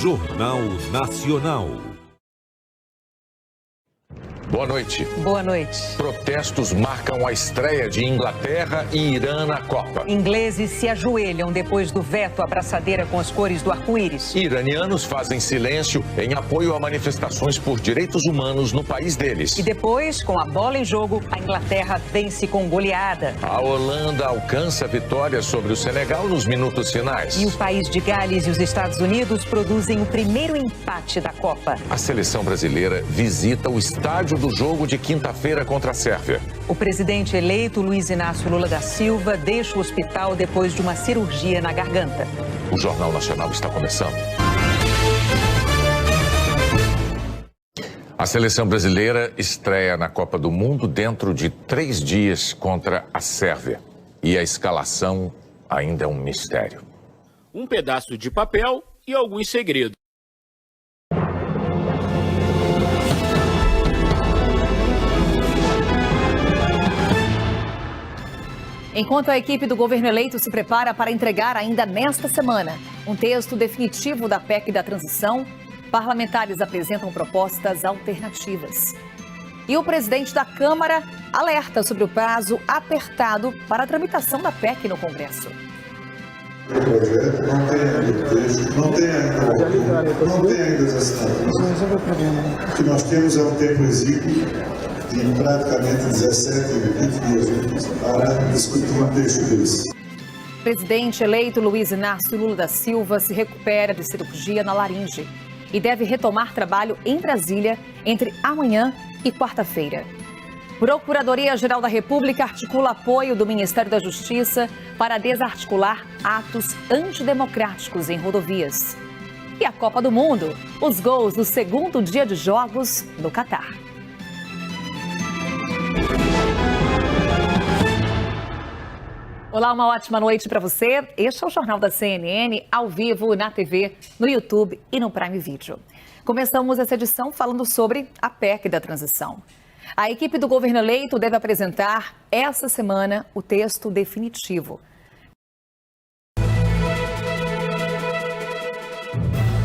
Jornal Nacional. Boa noite. Boa noite. Protestos marcam a estreia de Inglaterra e Irã na Copa. Ingleses se ajoelham depois do veto à braçadeira com as cores do arco-íris. Iranianos fazem silêncio em apoio a manifestações por direitos humanos no país deles. E depois, com a bola em jogo, a Inglaterra vence com goleada. A Holanda alcança vitória sobre o Senegal nos minutos finais. E o país de Gales e os Estados Unidos produzem o primeiro empate da Copa. A seleção brasileira visita o estádio do jogo de quinta-feira contra a Sérvia. O presidente eleito, Luiz Inácio Lula da Silva, deixa o hospital depois de uma cirurgia na garganta. O Jornal Nacional está começando. A seleção brasileira estreia na Copa do Mundo dentro de 3 dias contra a Sérvia. E a escalação ainda é um mistério. Um pedaço de papel e alguns segredos. Enquanto a equipe do governo eleito se prepara para entregar ainda nesta semana um texto definitivo da PEC da transição, parlamentares apresentam propostas alternativas. E o presidente da Câmara alerta sobre o prazo apertado para a tramitação da PEC no Congresso. O projeto não tem ainda o texto, não tem ainda as assinaturas. O que nós temos é um tempo exíguo de praticamente 17, 20 dias para discutir um texto desse. O presidente eleito Luiz Inácio Lula da Silva se recupera de cirurgia na laringe e deve retomar trabalho em Brasília entre amanhã e quarta-feira. Procuradoria-Geral da República articula apoio do Ministério da Justiça para desarticular atos antidemocráticos em rodovias. E a Copa do Mundo, os gols do segundo dia de jogos no Catar. Olá, uma ótima noite para você. Este é o Jornal da CNN, ao vivo na TV, no YouTube e no Prime Video. Começamos essa edição falando sobre a PEC da transição. A equipe do governo eleito deve apresentar essa semana o texto definitivo.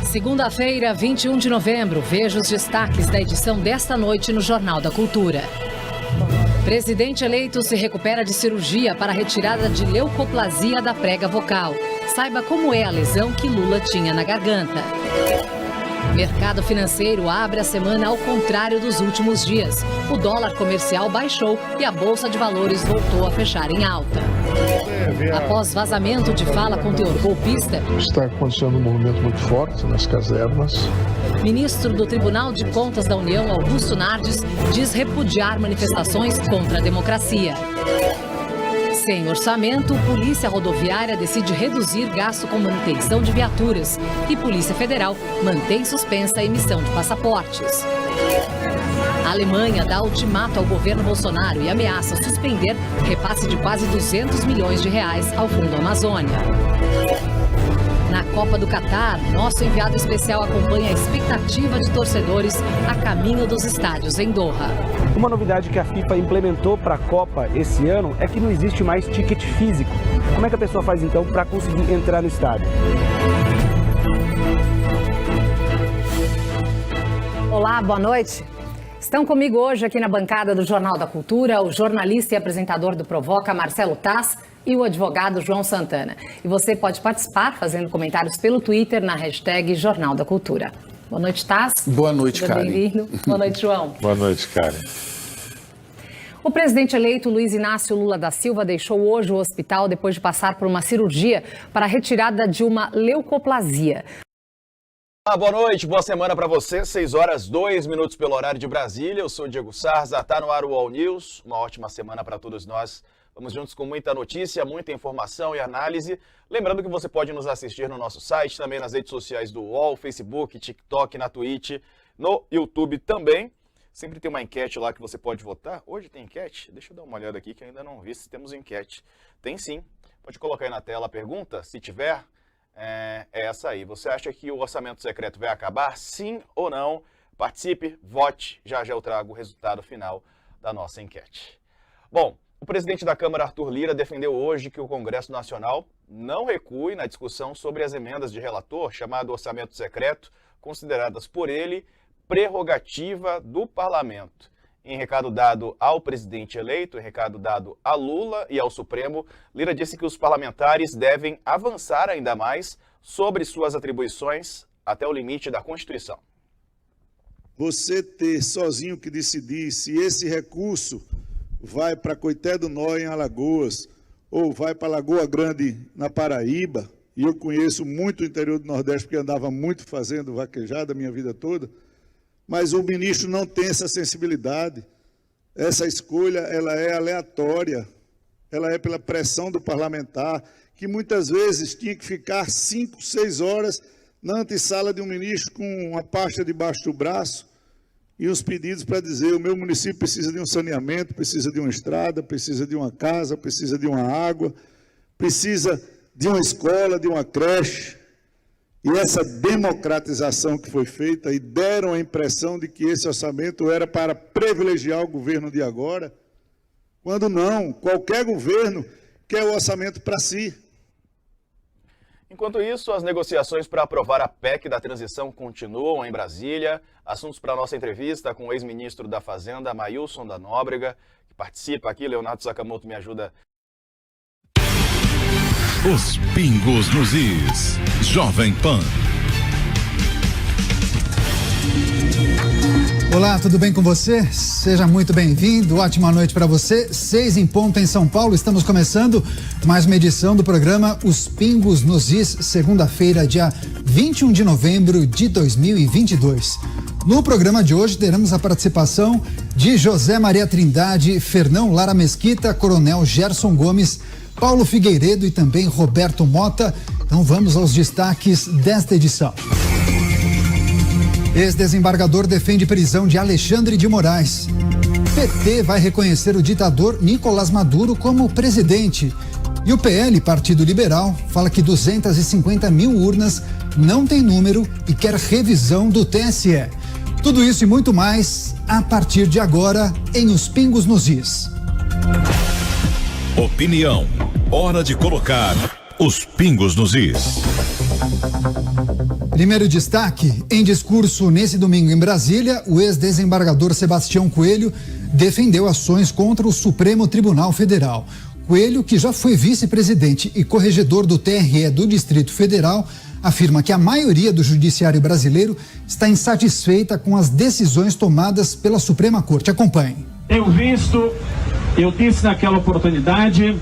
Segunda-feira, 21 de novembro, veja os destaques da edição desta noite no Jornal da Cultura. Presidente eleito se recupera de cirurgia para retirada de leucoplasia da prega vocal. Saiba como é a lesão que Lula tinha na garganta. Mercado financeiro abre a semana ao contrário dos últimos dias. O dólar comercial baixou e a Bolsa de Valores voltou a fechar em alta. Após vazamento de fala com teor golpista, está acontecendo um movimento muito forte nas casernas. Ministro do Tribunal de Contas da União, Augusto Nardes, diz repudiar manifestações contra a democracia. Sem orçamento, Polícia Rodoviária decide reduzir gasto com manutenção de viaturas e Polícia Federal mantém suspensa a emissão de passaportes. A Alemanha dá ultimato ao governo Bolsonaro e ameaça suspender repasse de quase 200 milhões de reais ao Fundo Amazônia. Na Copa do Catar, nosso enviado especial acompanha a expectativa de torcedores a caminho dos estádios em Doha. Uma novidade que a FIFA implementou para a Copa esse ano é que não existe mais ticket físico. Como é que a pessoa faz então para conseguir entrar no estádio? Olá, boa noite. Estão comigo hoje aqui na bancada do Jornal da Cultura o jornalista e apresentador do Provoca, Marcelo Taz, e o advogado João Santana. E você pode participar fazendo comentários pelo Twitter na hashtag Jornal da Cultura. Boa noite, Taz. Boa noite, Karen. Bem-vindo. Boa noite, João. Boa noite, Karen. O presidente eleito Luiz Inácio Lula da Silva deixou hoje o hospital depois de passar por uma cirurgia para a retirada de uma leucoplasia. Boa noite, boa semana para você. 6 horas 2 minutos pelo horário de Brasília. Eu sou o Diego Sarza, está no ar o All News. Uma ótima semana para todos nós. Vamos juntos com muita notícia, muita informação e análise. Lembrando que você pode nos assistir no nosso site, também nas redes sociais do UOL, Facebook, TikTok, na Twitch, no YouTube também. Sempre tem uma enquete lá que você pode votar. Hoje tem enquete? Deixa eu dar uma olhada aqui que ainda não vi se temos enquete. Tem sim. Pode colocar aí na tela a pergunta, se tiver. É essa aí. Você acha que o orçamento secreto vai acabar? Sim ou não? Participe, vote. Já já eu trago o resultado final da nossa enquete. Bom, o presidente da Câmara, Arthur Lira, defendeu hoje que o Congresso Nacional não recue na discussão sobre as emendas de relator, chamado orçamento secreto, consideradas por ele prerrogativa do parlamento. Em recado dado ao presidente eleito, em recado dado a Lula e ao Supremo, Lira disse que os parlamentares devem avançar ainda mais sobre suas atribuições até o limite da Constituição. Você ter sozinho que decidir se esse recurso vai para Coité do Nó, em Alagoas, ou vai para Lagoa Grande, na Paraíba, e eu conheço muito o interior do Nordeste, porque andava muito fazendo vaquejada a minha vida toda, mas o ministro não tem essa sensibilidade. Essa escolha, ela é aleatória, ela é pela pressão do parlamentar, que muitas vezes tinha que ficar 5, 6 horas na antessala de um ministro com uma pasta debaixo do braço e os pedidos para dizer: o meu município precisa de um saneamento, precisa de uma estrada, precisa de uma casa, precisa de uma água, precisa de uma escola, de uma creche. E essa democratização que foi feita, e deram a impressão de que esse orçamento era para privilegiar o governo de agora, quando não, qualquer governo quer o orçamento para si. Enquanto isso, as negociações para aprovar a PEC da transição continuam em Brasília. Assuntos para a nossa entrevista com o ex-ministro da Fazenda, Maílson da Nóbrega, que participa aqui. Leonardo Sakamoto me ajuda. Os pingos nos is. Jovem Pan. Olá, tudo bem com você? Seja muito bem-vindo, ótima noite para você. 6 em ponto em São Paulo, estamos começando mais uma edição do programa Os Pingos nos Is, segunda-feira, dia 21 de novembro de 2022. No programa de hoje teremos a participação de José Maria Trindade, Fernão Lara Mesquita, Coronel Gerson Gomes, Paulo Figueiredo e também Roberto Mota. Então vamos aos destaques desta edição. Ex-desembargador defende prisão de Alexandre de Moraes. PT vai reconhecer o ditador Nicolás Maduro como presidente. E o PL, Partido Liberal, fala que 250 mil urnas não tem número e quer revisão do TSE. Tudo isso e muito mais a partir de agora em Os Pingos nos Is. Opinião. Hora de colocar os pingos nos is. Primeiro destaque, em discurso nesse domingo em Brasília, o ex-desembargador Sebastião Coelho defendeu ações contra o Supremo Tribunal Federal. Coelho, que já foi vice-presidente e corregedor do TRE do Distrito Federal, afirma que a maioria do judiciário brasileiro está insatisfeita com as decisões tomadas pela Suprema Corte. Acompanhe. Eu disse naquela oportunidade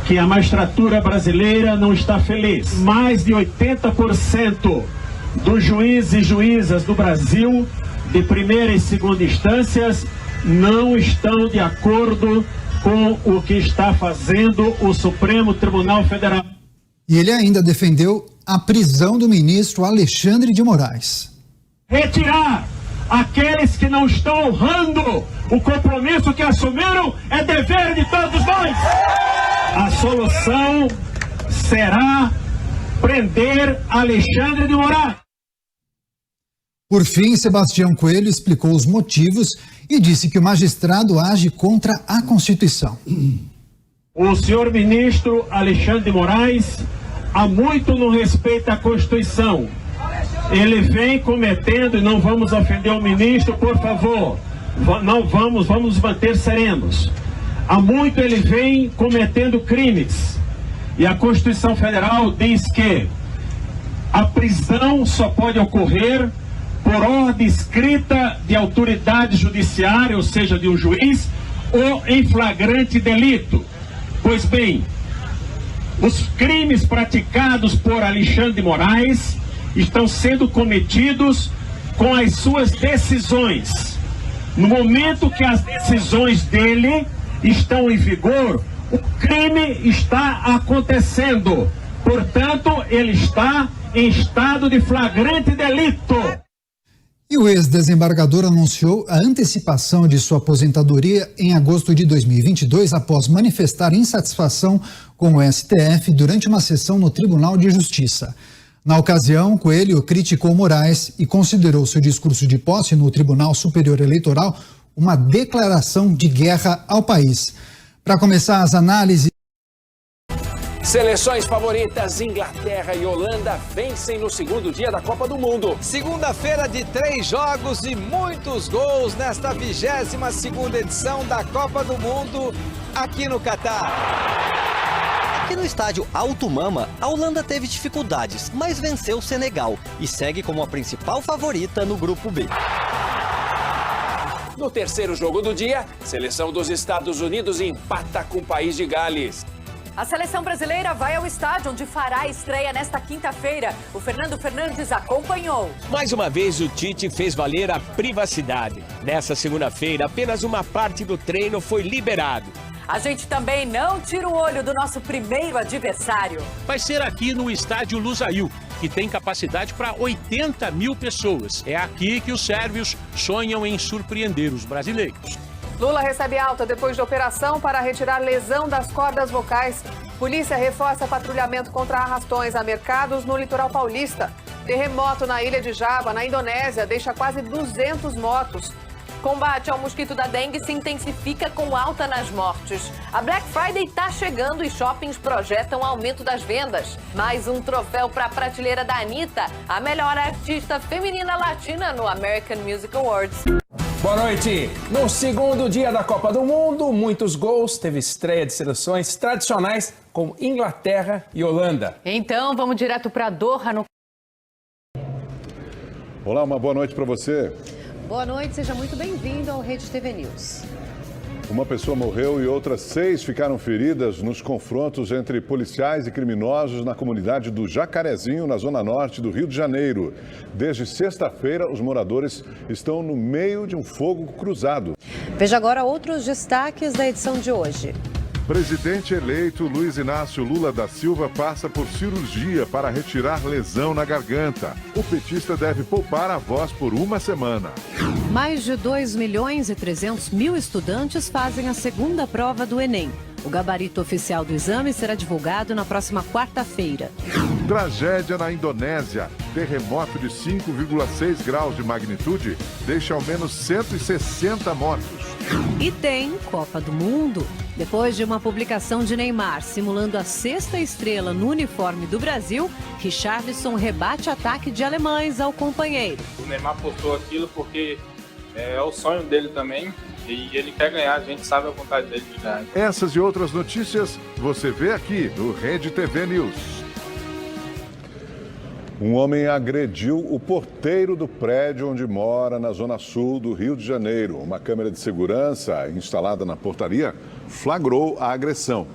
que a magistratura brasileira não está feliz. Mais de 80% dos juízes e juízas do Brasil, de primeira e segunda instâncias, não estão de acordo com o que está fazendo o Supremo Tribunal Federal. E ele ainda defendeu a prisão do ministro Alexandre de Moraes. Retirar aqueles que não estão honrando o compromisso que assumiram é dever de todos nós. A solução será prender Alexandre de Moraes. Por fim, Sebastião Coelho explicou os motivos e disse que o magistrado age contra a Constituição. O senhor ministro Alexandre de Moraes há muito não respeita a Constituição. Ele vem cometendo, e não vamos ofender o ministro, por favor, não vamos nos manter serenos. Há muito ele vem cometendo crimes. E a Constituição Federal diz que a prisão só pode ocorrer por ordem escrita de autoridade judiciária, ou seja, de um juiz, ou em flagrante delito. Pois bem, os crimes praticados por Alexandre de Moraes estão sendo cometidos com as suas decisões. No momento que as decisões dele estão em vigor, o crime está acontecendo. Portanto, ele está em estado de flagrante delito. E o ex-desembargador anunciou a antecipação de sua aposentadoria em agosto de 2022, após manifestar insatisfação com o STF durante uma sessão no Tribunal de Justiça. Na ocasião, Coelho criticou Moraes e considerou seu discurso de posse no Tribunal Superior Eleitoral uma declaração de guerra ao país. Para começar as análises, Seleções favoritas, Inglaterra e Holanda, vencem no segundo dia da Copa do Mundo. Segunda-feira de 3 jogos e muitos gols nesta 22ª edição da Copa do Mundo aqui no Catar. Aqui no estádio Alto Mama, a Holanda teve dificuldades, mas venceu o Senegal e segue como a principal favorita no Grupo B. No terceiro jogo do dia, seleção dos Estados Unidos empata com o país de Gales. A seleção brasileira vai ao estádio, onde fará a estreia nesta quinta-feira. O Fernando Fernandes acompanhou. Mais uma vez, o Tite fez valer a privacidade. Nessa segunda-feira, apenas uma parte do treino foi liberado. A gente também não tira o olho do nosso primeiro adversário. Vai ser aqui no estádio Lusail, que tem capacidade para 80 mil pessoas. É aqui que os sérvios sonham em surpreender os brasileiros. Lula recebe alta depois de operação para retirar lesão das cordas vocais. Polícia reforça patrulhamento contra arrastões a mercados no litoral paulista. Terremoto na ilha de Java, na Indonésia, deixa quase 200 mortos. Combate ao mosquito da dengue se intensifica com alta nas mortes. A Black Friday está chegando e shoppings projetam aumento das vendas. Mais um troféu para a prateleira da Anitta, a melhor artista feminina latina no American Music Awards. Boa noite! No segundo dia da Copa do Mundo, muitos gols, teve estreia de seleções tradicionais como Inglaterra e Holanda. Então, vamos direto para Doha. Olá, uma boa noite para você. Boa noite, seja muito bem-vindo ao Rede TV News. Uma pessoa morreu e outras 6 ficaram feridas nos confrontos entre policiais e criminosos na comunidade do Jacarezinho, na zona norte do Rio de Janeiro. Desde sexta-feira, os moradores estão no meio de um fogo cruzado. Veja agora outros destaques da edição de hoje. Presidente eleito Luiz Inácio Lula da Silva passa por cirurgia para retirar lesão na garganta. O petista deve poupar a voz por uma semana. Mais de 2.300.000 estudantes fazem a segunda prova do Enem. O gabarito oficial do exame será divulgado na próxima quarta-feira. Tragédia na Indonésia. Terremoto de 5,6 graus de magnitude deixa ao menos 160 mortos. E tem Copa do Mundo. Depois de uma publicação de Neymar simulando a 6ª estrela no uniforme do Brasil, Richarlison rebate ataque de alemães ao companheiro. O Neymar postou aquilo porque é o sonho dele também e ele quer ganhar, a gente sabe a vontade dele de ganhar. Essas e outras notícias você vê aqui no Rede TV News. Um homem agrediu o porteiro do prédio onde mora na zona sul do Rio de Janeiro. Uma câmera de segurança instalada na portaria flagrou a agressão.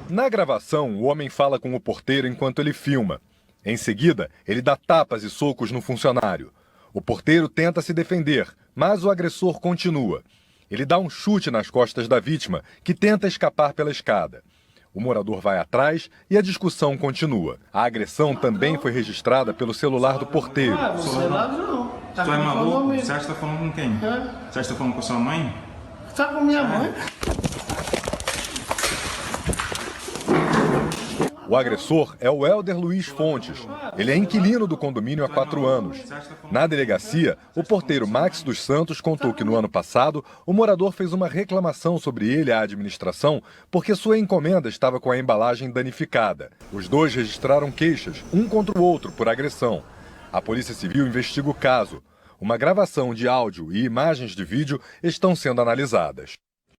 Na gravação, o homem fala com o porteiro enquanto ele filma. Em seguida, ele dá tapas e socos no funcionário. O porteiro tenta se defender, mas o agressor continua. Ele dá um chute nas costas da vítima, que tenta escapar pela escada. O morador vai atrás e a discussão continua. A agressão também foi registrada pelo celular do porteiro. Você é maluco? Você acha que está falando com quem? Você acha que está falando com sua mãe? Está com minha mãe. O agressor é o Helder Luiz Fontes. Ele é inquilino do condomínio há 4 anos. Na delegacia, o porteiro Max dos Santos contou que no ano passado, o morador fez uma reclamação sobre ele à administração porque sua encomenda estava com a embalagem danificada. Os dois registraram queixas, um contra o outro, por agressão. A Polícia Civil investiga o caso. Uma gravação de áudio e imagens de vídeo estão sendo analisadas.